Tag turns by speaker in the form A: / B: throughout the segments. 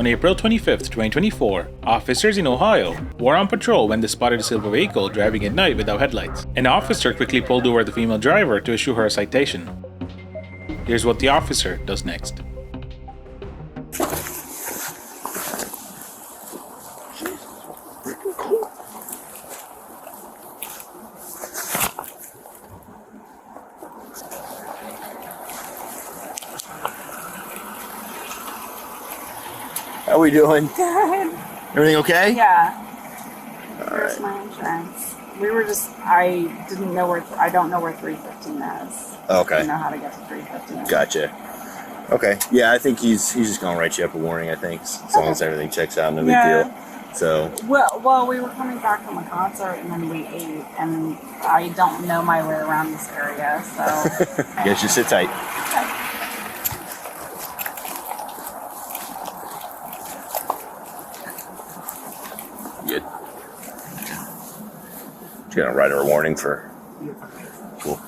A: On April 25, 2024, officers in Ohio were on patrol when they spotted a silver vehicle driving at night without headlights. An officer quickly pulled over the female driver to issue her a citation. Here's what the officer does next.
B: How we doing?
C: Good.
B: Everything okay?
C: Yeah.
B: Alright.
C: Where's my insurance? I don't know where 315 is. I
B: Okay.
C: don't know how to get to 315.
B: Gotcha. Okay. Yeah, I think he's just gonna write you up a warning, I think. As long as everything checks out, no big deal. So
C: Well, we were coming back from a concert and then we ate, and I don't know my way around this area, so.
B: I guess you sit tight. Good. Just gonna write her a warning for cool.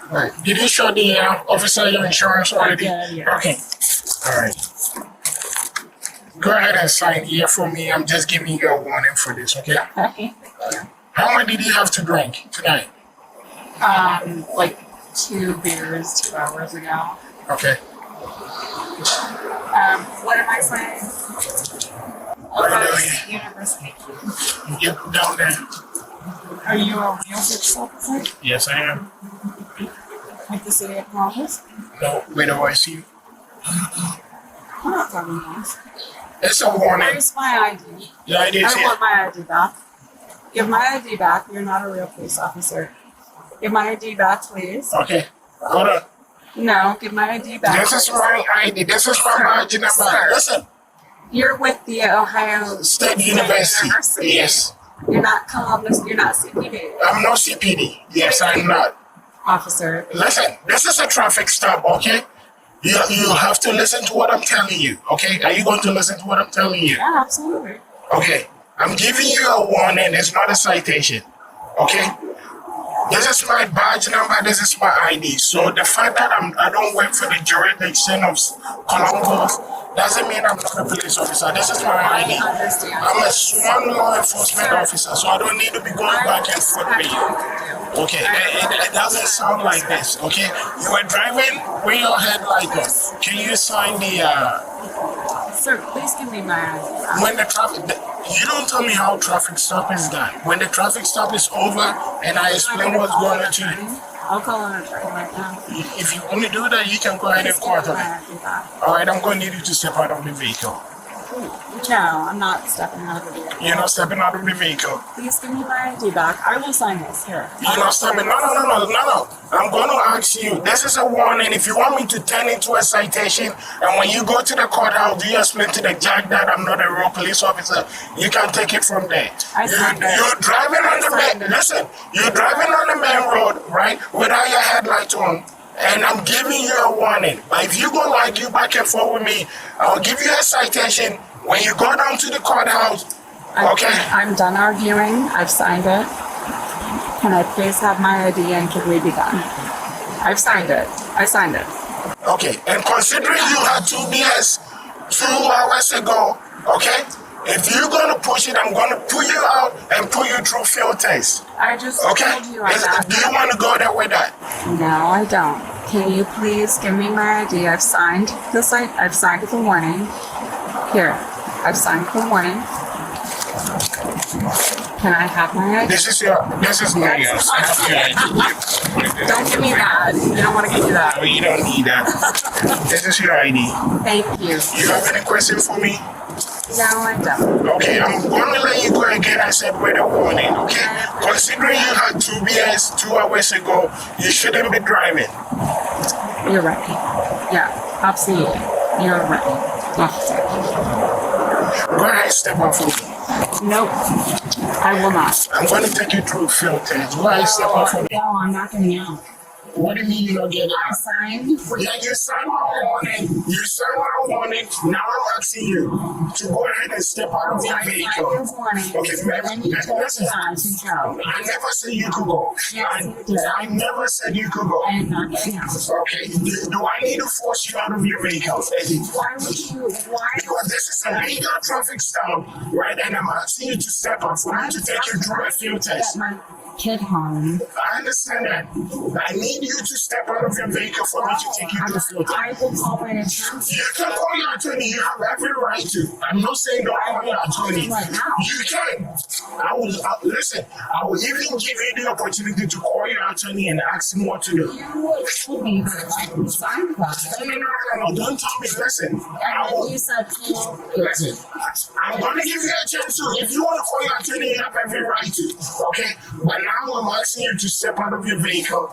D: Right. Did you show the officer your insurance already?
C: Yeah.
D: Okay. All right. Go ahead and sign here for me. I'm just giving you a warning for this, okay?
C: Okay.
D: How much did you have to drink tonight?
C: Like 2 beers 2 hours ago.
D: Okay.
C: What am I saying?
D: Right
C: University.
D: Yep, down there.
C: Are you a real police officer?
D: Yes, I am.
C: With the city of Columbus?
D: No, wait till I see you.
C: I'm not talking about.
D: It's a warning.
C: Where's my ID?
D: The ID is
C: I
D: here.
C: want my ID back. Give my ID back. You're not a real police officer. Give my ID back, please.
D: Okay. Hold on.
C: No, give my ID back.
D: This is my ID. This is my badge number.
C: Sir.
D: Listen.
C: You're with the Ohio
D: State University. Yes.
C: You're not Columbus. You're not CPD.
D: I'm no CPD. Yes, I'm not.
C: Officer.
D: Listen, this is a traffic stop, okay? You have to listen to what I'm telling you, okay? Are you going to listen to what I'm telling you?
C: Yeah, absolutely.
D: Okay, I'm giving you a warning. It's not a citation, okay? This is my badge number. This is my ID. So the fact that I don't work for the jurisdiction of Columbus doesn't mean I'm not a police officer. This is my ID.
C: I understand.
D: I'm a sworn law enforcement officer, so I don't need to be going back and forth with you. Okay, it doesn't sound like this, okay? You were driving with your headlight on. Can you sign the,
C: Sir, please give me my ID.
D: when the traffic, you don't tell me how traffic stop is done. When the traffic stop is over and I explain what's going on to you,
C: I'll call an attorney right now.
D: if you only do that, you can go ahead and
C: Please give me
D: court on
C: my
D: it.
C: ID back.
D: All right, I'm going to need you to step out of the vehicle.
C: No, I'm not stepping out of the vehicle.
D: You're not stepping out of the vehicle.
C: Please give me my ID back. I will sign this here.
D: You're not stepping. No. I'm going to ask you. This is a warning. If you want me to turn into a citation, and when you go to the courthouse, you explain to the judge that I'm not a real police officer, you can take it from there. You're driving on the main. Listen, you're driving on the main road, right, without your headlight on. And I'm giving you a warning. But if you go argue back and forth with me, I'll give you a citation when you go down to the courthouse. Okay?
C: I'm done arguing. I've signed it. Can I please have my ID and can we be done? I've signed it. I signed it.
D: Okay. And considering you had 2 beers 2 hours ago, okay? If you're going to push it, I'm going to pull you out and put you through field test.
C: I just
D: Okay?
C: told you I got
D: Do you want to go there with that?
C: No, I don't. Can you please give me my ID? I've signed the warning. Here, I've signed the warning. Can I have my ID?
D: This is not yours. I have your ID.
C: Don't give me that. You don't want to give me that.
D: No, you don't need that. This is your ID.
C: Thank you.
D: You have any question for me?
C: No, I don't.
D: Okay, I'm going to let you go again. I said with a warning, okay? Considering you had 2 beers 2 hours ago, you shouldn't be driving.
C: You're right. Yeah, absolutely. You're right. Officer.
D: Go ahead, step off for me.
C: Nope. I will not.
D: I'm going to take you through field test. Go ahead, step off for me.
C: No, I'm not getting out.
D: What do you mean you don't get
C: I
D: it?
C: signed.
D: Yeah, you signed my warning. You signed my warning. Now I'm asking you to go ahead and step out of your
C: I signed
D: vehicle.
C: your warning.
D: Okay,
C: And you told
D: listen.
C: me not to go.
D: I never said you could go.
C: Yes, you did.
D: I never said you could go.
C: I am not getting out.
D: Okay, do I need to force you out of your vehicle?
C: Why would you? Why?
D: Because this is a legal traffic stop, right? And I'm asking you to step up for me to take you through a field test.
C: Get my kid home.
D: I understand that. I need you to step out of your vehicle for me to take you through the field test.
C: I will call my insurance.
D: You can call your attorney. You have every right to. I'm not saying don't call your attorney.
C: Right now.
D: You can. I will listen. I will even give you the opportunity to call your attorney and ask him what to do.
C: You told me that I can sign that.
D: No. Don't tell me. Listen. I
C: And
D: will.
C: you said,
D: Listen. I'm gonna give you a chance to. If you want to call your attorney, you have every right to. Okay. But now I'm asking you to step out of your vehicle.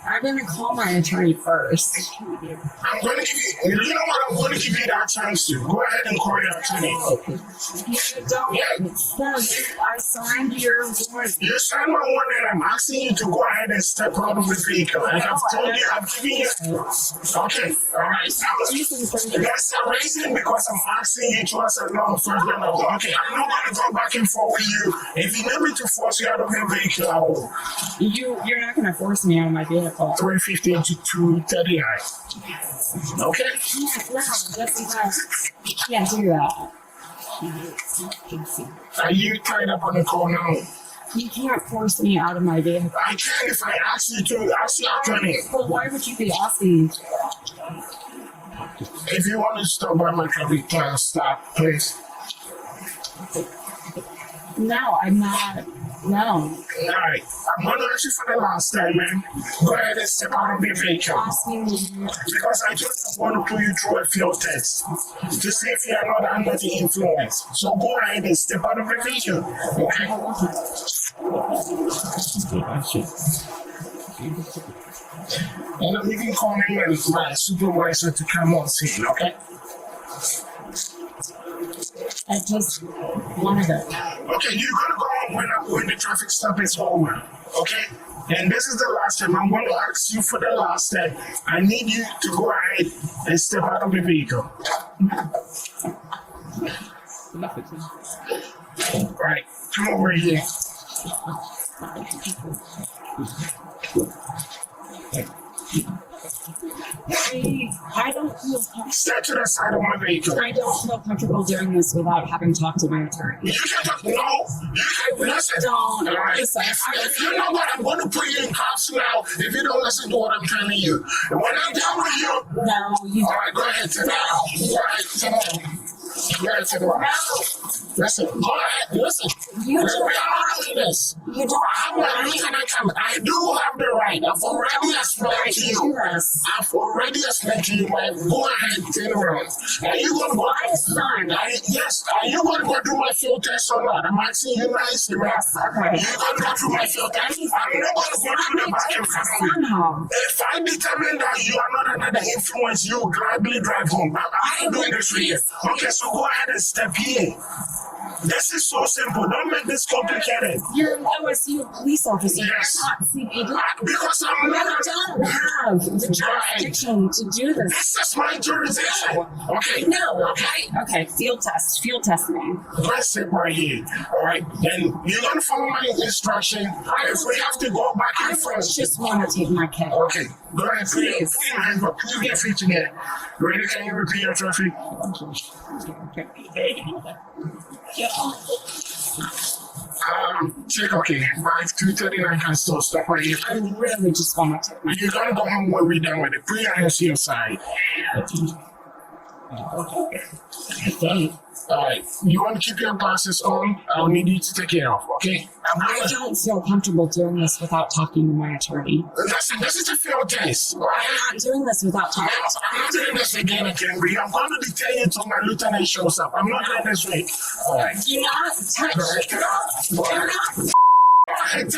C: I'm going to call my attorney first.
D: I'm going to give you, you know what, I'm going to give you that chance to. Go ahead and call your attorney.
C: You don't.
D: Yeah.
C: I signed your warning.
D: You signed my warning and I'm asking you to go ahead and step out of the vehicle. And I've told you, I've given you. Okay, all right. That's a reason because I'm asking you to answer law enforcement. Okay, I'm not going to go back and forth with you. If you need me to force you out of your vehicle, I will.
C: You're not going to force me out of my vehicle.
D: 315 to 239. Okay?
C: No, just because you can't do that.
D: Are you tied up on the call now?
C: You can't force me out of my vehicle.
D: I can if I ask you to. Ask your attorney.
C: But why would you be asking?
D: If you want to stop by my traffic class, stop, please.
C: No, I'm not. No.
D: Alright, I'm going to ask you for the last time, man. Go ahead and step out of your vehicle.
C: Asking me.
D: Because I just want to put you through a field test to see if you are not under the influence. So go ahead and step out of your vehicle. Okay? And I'm even calling my supervisor to come on scene, okay?
C: I just wanted it.
D: Okay, you're gonna go on when the traffic stop is over, okay? And this is the last time. I'm going to ask you for the last time. I need you to go ahead and step out of the vehicle. Right, come over here.
C: I don't feel comfortable.
D: Step to the side of my vehicle.
C: I don't feel comfortable doing this without having talked to my attorney.
D: You can talk. No, you can listen.
C: Don't.
D: All right.
C: Listen.
D: If you know what, I'm going to put you in cuffs now. If you don't listen to what I'm telling you, and when I'm done with you,
C: No, you
D: all right, go ahead, sit down. All right, sit down. Go ahead, sit down. Listen, go ahead, listen.
C: You
D: Let's
C: don't.
D: be honest with this.
C: You don't.
D: I'm not losing my time. I do have the right. I've already explained to
C: do
D: you.
C: this.
D: I've already explained to you, man. Go ahead, turn around. Are you going to go? Yes. Are you going to go do my field test or not? I'm asking you nicely, man.
C: Yes, okay.
D: You're going to go through my field test? I'm not going to go through the back and forth.
C: Somehow.
D: If I determine that you are not under the influence, you will gladly drive home. But I'm not doing this for you. Okay, so go ahead and step in. This is so simple. Don't make this complicated.
C: You're an OSU police officer.
D: Yes.
C: You're not CBD.
D: Because I'm
C: You
D: not.
C: don't have the jurisdiction to do this.
D: This is my jurisdiction. Okay.
C: No, okay. Okay, field test. Field test me.
D: Let's sit right here. All right. Then you're going to follow my instruction. If we have to go back
C: I
D: and forth.
C: just want to take my kid.
D: Okay. Go ahead. Put your hands up. Put your feet together. Ready? Can you repeat your traffic? Check, okay. 239 can still stop right here.
C: I really just want to take my
D: You're gonna go home when we're done with it. Put your hands to your side. Alright. You want to keep your glasses on? I'll need you to take it off, okay?
C: I don't feel comfortable doing this without talking to my attorney.
D: Listen, this is a field test.
C: I'm not doing this without talking.
D: I'm not doing this again, Henry. I'm going to detain you until my lieutenant shows up. I'm not doing this way. Alright.
C: Do not touch.
D: Do not.
C: I have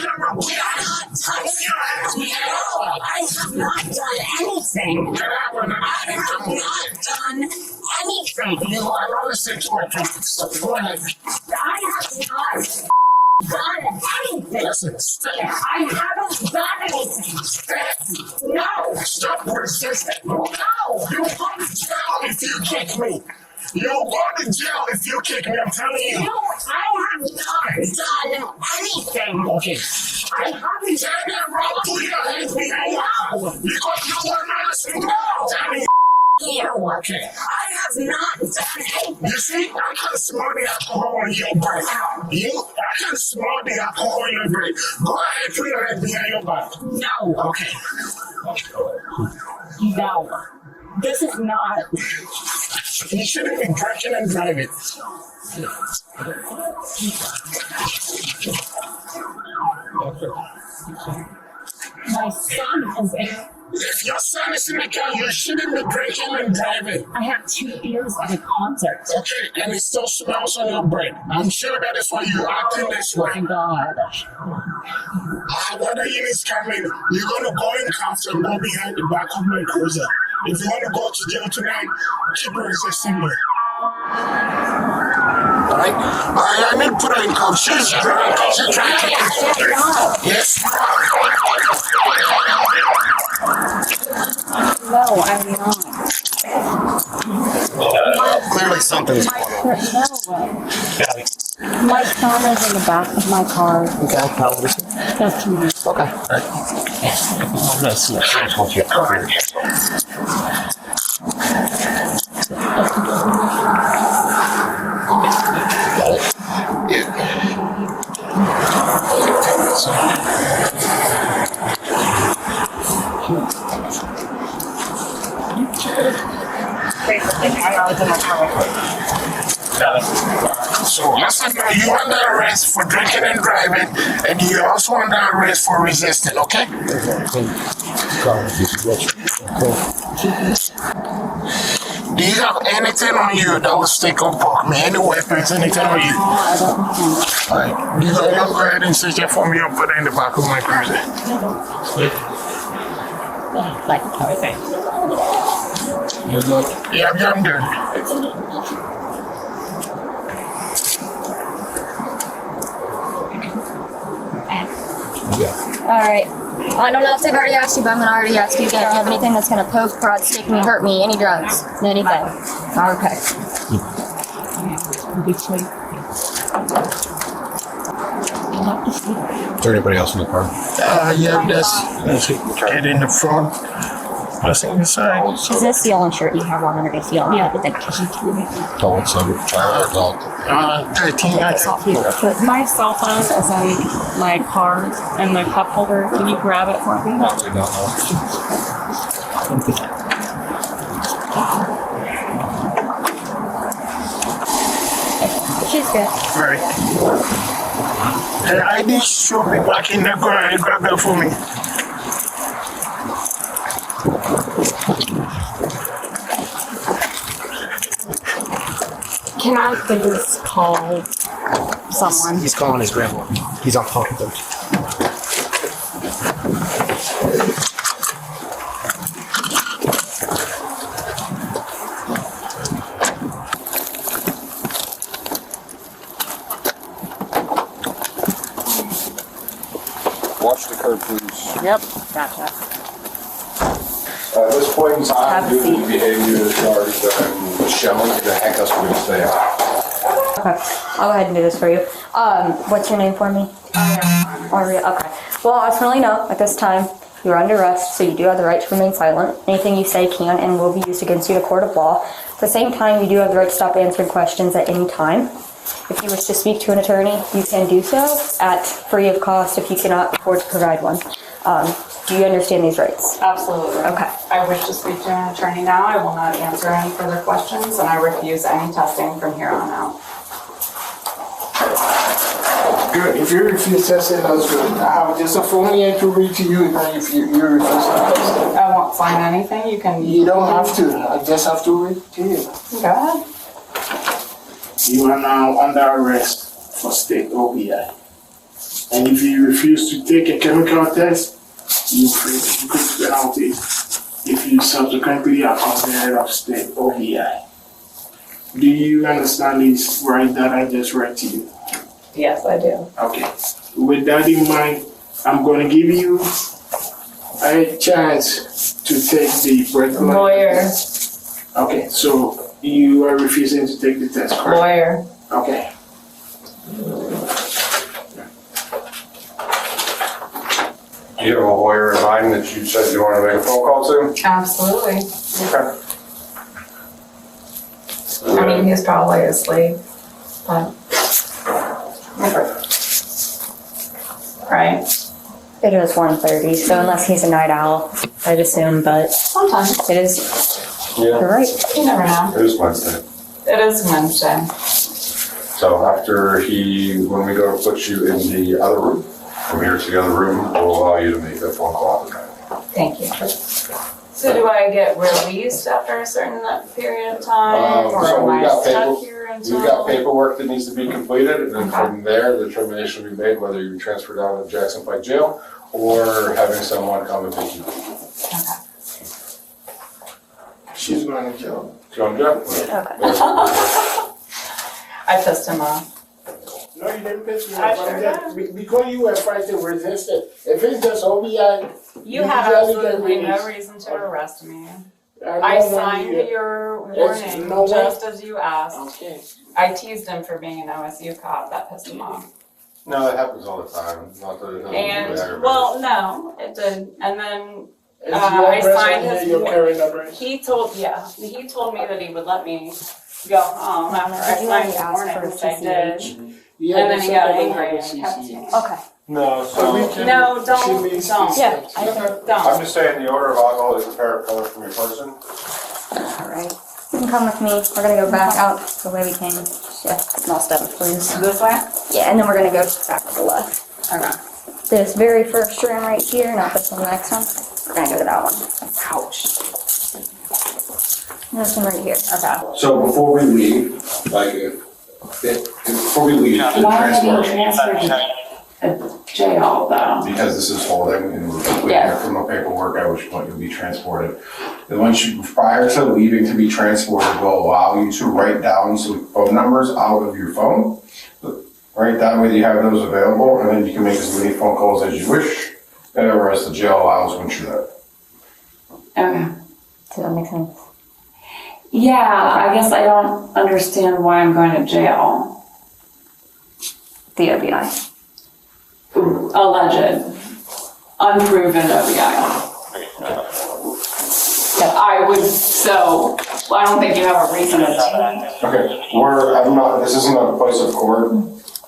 C: not done anything. I have not done anything.
D: You are not listening to my traffic stuff. Go ahead.
C: I have not.
D: done anything. Listen, I haven't done anything. No, stop resisting. No, you go to jail if you kick me. You go to jail if you kick me, I'm telling you. No, I have not done anything. Okay. I haven't done that wrong. Put your hands behind your head. Because you were not listening. No. Tell me. Yeah, okay. I have not done anything. You see, I can smell the alcohol on your breath. I can smell the alcohol on your breath. Go ahead, put your hands behind your back. No. Okay. No. This is not. You shouldn't be drinking and driving. My son is in. If your son is in the car, you shouldn't be drinking and driving. I have 2 beers at a concert. Okay, and it still smells on your breath. I'm sure that is why you're acting this way. Oh my God. What are you coming? You're going to go in cuffs and go behind the back of my cruiser. If you want to go to jail tonight, keep resisting me. Alright? I need to put her in cuffs. She's drunk. She's drinking. Yes.
C: No, I'm not.
B: Clearly something's going on.
C: No. My son is in the back of my car.
B: Okay, how old is he?
C: 15 years.
B: Okay. I'm going to see if I told you. Got it? Yeah.
D: So listen, you under arrest for drinking and driving, and you also under arrest for resisting, okay? Do you have anything on you that will stick on pork? Any weapons, anything on you? Alright, you go ahead and search it for me and put it in the back of my cruiser. Yeah, I'm done.
E: All right. I don't know if they've already asked you, but I'm going to already ask you again. Do you have anything that's going to poke, prod, stick me, hurt me? Any drugs? Anything? Okay.
F: Is there anybody else in the car?
D: Yeah, that's get in the front. That's inside.
E: Is this the yellow shirt you have on underneath the yellow? Yeah.
F: Tell what's over. Child, adult.
D: 13.
C: My cell phone is in my car in the cup holder. Can you grab it for me?
F: I do not know.
E: She's good.
D: Right. The ID should be back in the car and grab that for me.
C: Can I please call someone?
G: He's calling his grandma. He's on phone with him.
F: Watch the curb, please.
C: Yep, gotcha.
F: At this point in time,
C: Have a
F: due to
C: seat.
F: the behavior that I'm showing, the handcuffs are going to stay on.
E: Okay. I'll go ahead and do this for you. What's your name for me? Aria. Okay. Well, I just want to let you know, at this time, you're under arrest, so you do have the right to remain silent. Anything you say can and will be used against you in a court of law. At the same time, you do have the right to stop answering questions at any time. If you wish to speak to an attorney, you can do so at free of cost if you cannot afford to provide one. Do you understand these rights?
C: Absolutely.
E: Okay.
C: I wish to speak to an attorney now. I will not answer any further questions, and I refuse any testing from here on out.
D: Good. If you refuse testing, that's good. I have just a form here to read to you if you refuse to test.
C: I won't sign anything. You can.
D: You don't have to. I just have to read to you.
C: Go ahead.
D: You are now under arrest for state OBI. And if you refuse to take a chemical test, you face penalties if you subsequently are convicted of state OBI. Do you understand these rights that I just read to you?
C: Yes, I do.
D: Okay. With that in mind, I'm going to give you a chance to take the breath.
C: Lawyer.
D: Okay, so you are refusing to take the test, correct?
C: Lawyer.
D: Okay.
F: Do you have a lawyer in mind that you said you want to make a phone call to?
C: Absolutely.
F: Okay.
C: I mean, he's probably asleep, but. Right?
E: It is 1:30, so unless he's a night owl, I'd assume, but
C: Sometimes.
E: it is,
F: Yeah.
E: you're right.
C: You never know.
F: It is Wednesday.
C: It is Wednesday.
F: So after when we go to put you in the other room, from here to the other room, we'll allow you to make that phone call.
C: Thank you. So do I get released after a certain period of time? Or
F: So
C: am
F: we
C: I
F: got
C: stuck here until?
F: We've got paperwork that needs to be completed, and then
C: Okay.
F: from there, the determination will be made whether you're transferred out of Jackson Pike Jail or having someone come and pick you.
D: She's going to jail.
F: Going to jail?
E: Okay.
C: I pissed him off.
D: No, you didn't piss me
C: I
D: off.
C: sure
D: Because you were frightened, resisted. If it's just OBI,
C: You have absolutely no reason to arrest me. I signed your warning
D: no
C: just as you asked.
D: Okay.
C: I teased him for being an OSU cop. That pissed him off.
F: No, it happens all the time. Not that it doesn't
C: And,
F: really aggravate.
C: well, no, it did. And then
D: Is
C: I
D: your
C: signed
D: address on
C: his
D: here, your current address?
C: he told me that he would let me go home after I
E: Did you
C: signed
E: already
C: the
E: ask
C: warning,
E: for
C: which I
E: CCH?
C: did.
D: Yeah,
C: And then
D: that's
C: he got
D: something
C: angry
D: I
C: and
D: have
C: kept
D: CC.
C: me.
E: Okay.
F: No,
C: No, don't.
E: Yeah, I can,
F: I'm
C: Don't.
F: just saying the odor of alcohol is apparent color from your person.
E: alright. You can come with me. We're gonna go back out the way we came. Yeah, small step, please.
C: This way?
E: Yeah, and then we're gonna go back to the left.
C: Okay.
E: This very first room right here, not this one, the next one. We're gonna go to that one.
C: Ouch.
E: And this one right here.
C: Okay.
F: So before we leave, before we leave, the transport,
C: Jail though.
F: because this is holding and we're completing
C: Yeah.
F: your criminal paperwork, at which point you'll be transported. And once you, prior to leaving to be transported, we'll allow you to write down some phone numbers out of your phone. Write down whether you have those available, and then you can make as many phone calls as you wish, or as the jail allows once you're there.
C: Okay.
E: Does that make sense?
C: Yeah, I guess I don't understand why I'm going to jail.
E: The OBI.
C: Alleged, unproven OBI. I don't think you have a reason to take.
F: Okay, this isn't a place of court,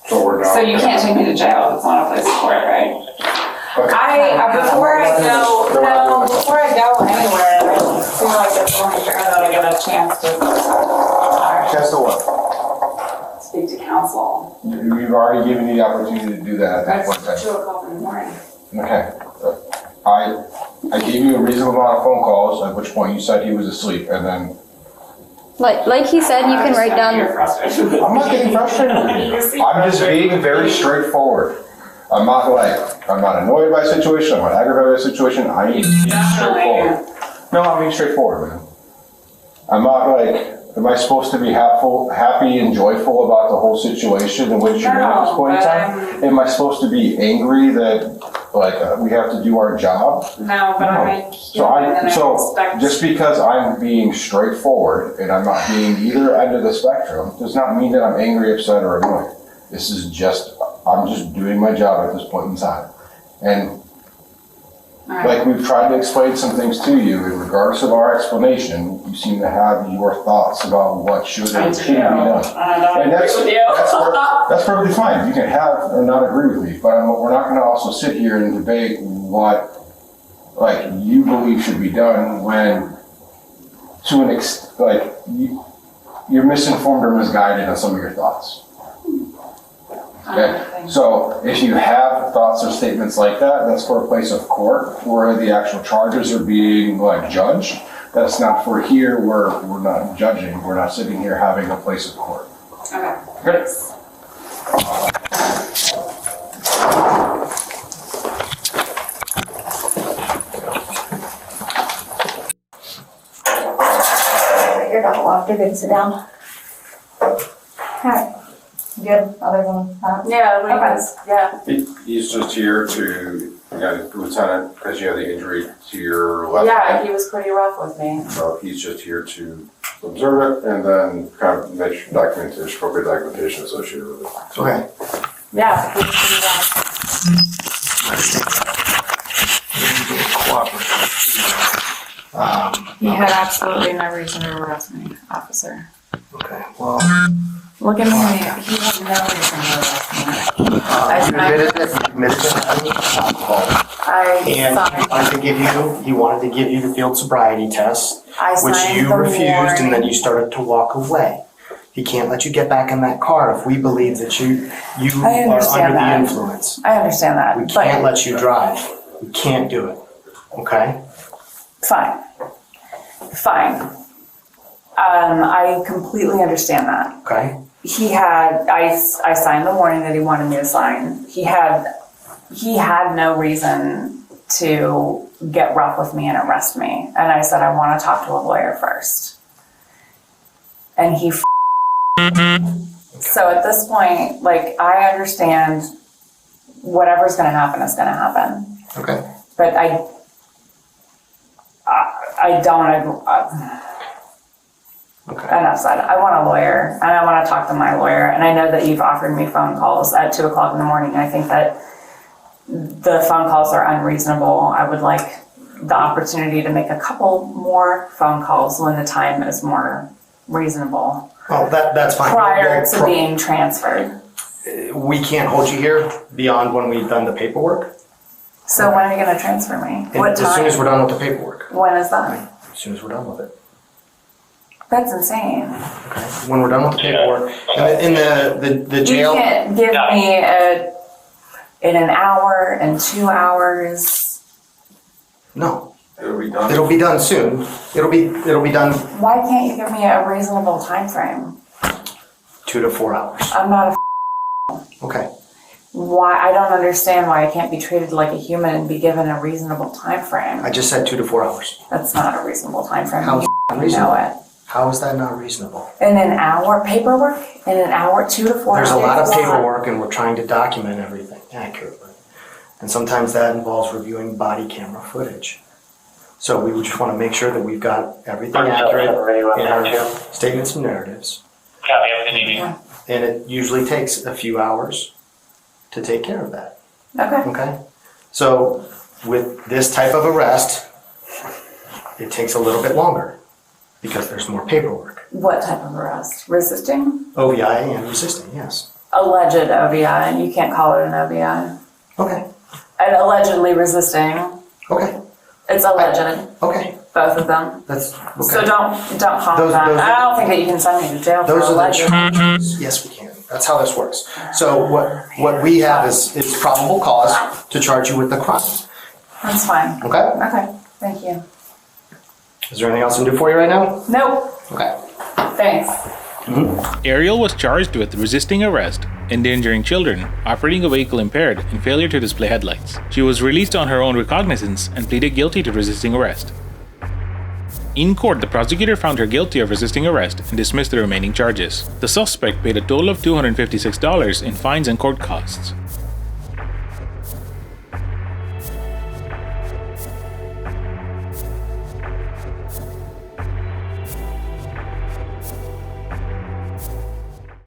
F: so we're not.
C: So you can't take me to jail, it's not a place of court, right?
F: Okay.
C: Before I go anywhere, I feel like it's only fair that I get a chance to
F: Chance to what?
C: speak to counsel.
F: You've already given you the opportunity to do that at that point in time.
C: That's 2 o'clock in the morning.
F: Okay. I gave you a reasonable amount of phone calls, at which point you said he was asleep, and then
E: Like he said, you can write down.
C: You're frustrated.
F: I'm not getting frustrated with you. I'm just being very straightforward. I'm not annoyed by a situation, I'm not aggravated by a situation, I need to be straightforward. No, I'm being straightforward, man. I'm not am I supposed to be happy and joyful about the whole situation in which you're in at this point in time? Am I supposed to be angry that, we have to do our job?
C: No, but I'm
F: So just because I'm being straightforward and I'm not being either end of the spectrum does not mean that I'm angry, upset, or annoyed. This is I'm just doing my job at this point in time. And we've tried to explain some things to you, in regards of our explanation, you seem to have your thoughts about what should and shouldn't be done.
C: I don't agree with you.
F: That's perfectly fine. You can have or not agree with me, but we're not gonna also sit here and debate what you believe should be done when, to an extent, you're misinformed or misguided on some of your thoughts. Okay, so if you have thoughts or statements like that, that's for a place of court where the actual charges are being judged. That's not for here where we're not judging. We're not sitting here having a place of court.
C: Okay.
F: Good.
E: You're not locked. You're good to sit down. Alright. Good, other than that?
C: Yeah, we
E: Okay.
C: was, yeah.
F: He's just here to, Lieutenant, because you have the injury to your left
C: Yeah,
F: hand.
C: he was pretty rough with me.
F: So he's just here to observe it and then kind of make sure documentation, appropriate documentation associated with it. So,
G: Okay.
C: Yeah, he was pretty rough. He had absolutely no reason to arrest me, officer.
G: Okay. Well,
C: Look at me, he had no reason to arrest me.
G: you admitted to having alcohol. And he wanted to give you the field sobriety test, which
C: signed
G: you
C: the
G: refused, and then
C: warrant.
G: you started to walk away. He can't let you get back in that car if we believe that you
C: I
G: are
C: understand
G: under
C: that.
G: the influence.
C: I understand that,
G: We can't
C: but
G: let you drive. We can't do it. Okay?
C: fine. Fine. I completely understand that.
G: Okay?
C: I signed the warning that he wanted me to sign. He had no reason to get rough with me and arrest me. And I said, I want to talk to a lawyer first. And he So at this point, like, I understand whatever's going to happen is going to happen.
G: Okay.
C: But I don't,
G: Okay.
C: enough said. I want a lawyer, and I want to talk to my lawyer. And I know that you've offered me phone calls at 2 o'clock in the morning. I think that the phone calls are unreasonable. I would like the opportunity to make a couple more phone calls when the time is more reasonable
G: Oh, that's fine.
C: prior
G: Well,
C: to being transferred.
G: we can't hold you here beyond when we've done the paperwork.
C: So when are you going to transfer me? What
G: As soon as we're
C: time?
G: done with the paperwork.
C: When is that?
G: As soon as we're done with it.
C: That's insane.
G: Okay. When we're done with the paperwork. In the jail.
C: You can't give me in an hour and 2 hours.
G: No.
F: it'll be done.
G: It'll be done soon. It'll be done
C: Why can't you give me a reasonable time frame?
G: 2 to 4 hours.
C: I'm not
G: Okay.
C: why I don't understand why I can't be treated like a human and be given a reasonable time frame.
G: I just said 2 to 4 hours.
C: That's not a reasonable time frame.
G: How's
C: You
G: reasonable?
C: know it.
G: How is that not reasonable?
C: In an hour, paperwork? In an hour, 2 to 4
G: There's
C: hours?
G: a lot of
C: is
G: paperwork and we're trying to document everything accurately. And sometimes that involves reviewing body camera footage. So we would just want to make sure that we've got everything accurate in our statements and narratives.
C: Yeah.
G: And it usually takes a few hours to take care of that.
C: Okay.
G: Okay? So with this type of arrest, it takes a little bit longer because there's more paperwork.
C: What type of arrest? Resisting?
G: OVI and resisting, yes.
C: Alleged OVI. You can't call it an OVI.
G: Okay,
C: And allegedly resisting.
G: okay,
C: It's alleged.
G: okay.
C: Both of them.
G: That's, okay.
C: So don't call
G: Those-
C: that.
G: those-
C: I don't think that you can send me to jail for
G: Those are the
C: alleged.
G: charges. Yes, we can. That's how this works. So what we have is probable cause to charge you with the crime.
C: That's fine.
G: Okay?
C: Okay. Thank you.
G: Is there anything else I can do for you right now?
C: Nope.
G: Okay.
C: Thanks.
A: Ariel was charged with resisting arrest, endangering children, operating a vehicle impaired, and failure to display headlights. She was released on her own recognizance and pleaded guilty to resisting arrest. In court, the prosecutor found her guilty of resisting arrest and dismissed the remaining charges. The suspect paid a total of $256 in fines and court costs.